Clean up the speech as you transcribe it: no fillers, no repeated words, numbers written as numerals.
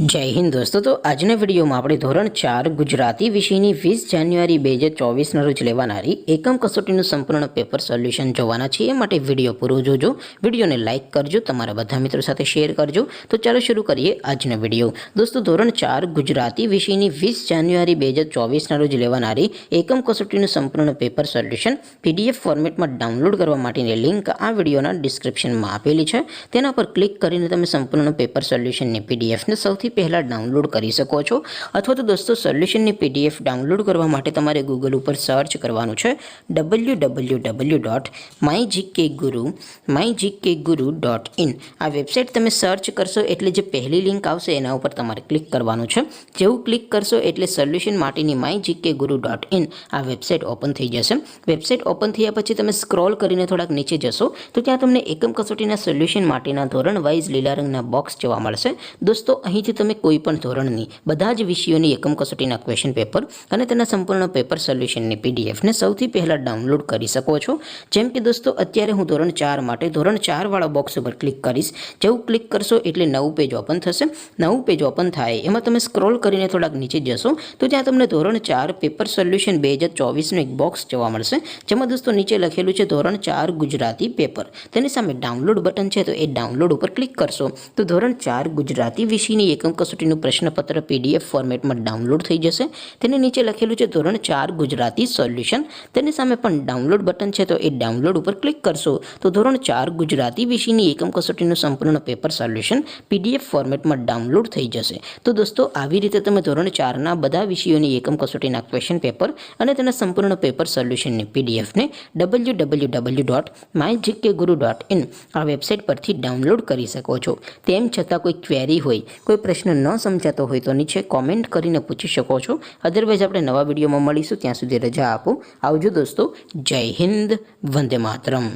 જય હિન્દ દોસ્તો। તો આજના વિડીયોમાં આપણે ધોરણ 4 ગુજરાતી વિષયની 20 જાન્યુઆરી 2024ના રોજ લેવાનારી એકમ કસોટીનું સંપૂર્ણ પેપર સોલ્યુશન જોવાના છીએ। માટે વિડીયો પૂરો જોજો, વિડીયોને લાઇક કરજો, તમારા બધા મિત્રો સાથે શેર કરજો। તો ચાલો શરૂ કરીએ આજનો વિડીયો। દોસ્તો ધોરણ 4 ગુજરાતી વિષયની 20 જાન્યુઆરી 2024ના રોજ લેવાનારી એકમ કસોટીનું સંપૂર્ણ પેપર સોલ્યુશન PDF ફોર્મેટમાં ડાઉનલોડ કરવા માટેની લિંક આ વિડીયોના ડિસ્ક્રિપ્શનમાં આપેલી છે। તેના પર ક્લિક કરીને તમે સંપૂર્ણ પેપર સોલ્યુશનની PDFને સૌથી પહેલાં ડાઉનલોડ કરી શકો છો। અથવા તો દોસ્તો સોલ્યુશનની PDF ડાઉનલોડ કરવા માટે તમારે ગૂગલ ઉપર સર્ચ કરવાનું છે www.mygkguru.in। આ વેબસાઇટ તમે સર્ચ કરશો એટલે જે પહેલી લિંક આવશે એના ઉપર તમારે ક્લિક કરવાનું છે। જેવું ક્લિક કરશો એટલે સોલ્યુશન માટેની mygkguru.in આ વેબસાઇટ ઓપન થઈ જશે। વેબસાઇટ ઓપન થયા પછી તમે સ્ક્રોલ કરીને થોડાક નીચે જશો તો ત્યાં તમને એકમ કસોટીના સોલ્યુશન માટેના ધોરણ વાઇઝ લીલા રંગના બોક્સ જોવા મળશે। દોસ્તો અહીંથી તમે કોઈપણ ધોરણની બધા જ વિષયોની એકમ કસોટીના ક્વેશ્ચન પેપર અને તેના સંપૂર્ણ પેપર સોલ્યુશનની PDFને સૌથી પહેલાં ડાઉનલોડ કરી શકો છો। જેમ કે દોસ્તો અત્યારે હું ધોરણ 4 માટે ધોરણ 4 વાળા બોક્સ ઉપર ક્લિક કરીશ। જેવું ક્લિક કરશો એટલે નવું પેજ ઓપન થશે। નવું પેજ ઓપન થાય એમાં તમે સ્ક્રોલ કરીને થોડાક નીચે જશો તો ત્યાં તમને ધોરણ 4 પેપર સોલ્યુશન 2024નું એક બોક્સ જોવા મળશે, જેમાં દોસ્તો નીચે લખેલું છે ધોરણ 4 ગુજરાતી પેપર। તેની સામે ડાઉનલોડ બટન છે, તો એ ડાઉનલોડ ઉપર ક્લિક કરશો તો ધોરણ 4 ગુજરાતી વિષયની એકમ કસોટીનું પ્રશ્નપત્ર PDF ફોર્મેટમાં ડાઉનલોડ થઈ જશે। તેની નીચે લખેલું છે ધોરણ 4 ગુજરાતી સોલ્યુશન। તેની સામે પણ ડાઉનલોડ બટન છે, તો એ ડાઉનલોડ ઉપર ક્લિક કરશો તો ધોરણ 4 ગુજરાતી વિષયની એકમ કસોટીનું સંપૂર્ણ પેપર સોલ્યુશન PDF ફોર્મેટમાં ડાઉનલોડ થઈ જશે। તો દોસ્તો આવી રીતે તમે ધોરણ 4ના બધા વિષયોની એકમ કસોટીના ક્વેશ્ચન પેપર અને તેના સંપૂર્ણ પેપર સોલ્યુશનની PDFને www.mygkguru.in આ વેબસાઇટ પરથી ડાઉનલોડ કરી શકો છો। તેમ છતાં કોઈ ક્વેરી હોય, કોઈ પ્રશ્ન ન સમજાતો હોય તો નીચે કોમેન્ટ કરીને પૂછી શકો છો। અધરવાઇઝ આપણે નવા વિડીયોમાં મળીશું, ત્યાં સુધી રજા આપો। આવજો દોસ્તો, જય હિન્દ, વંદે માતરમ।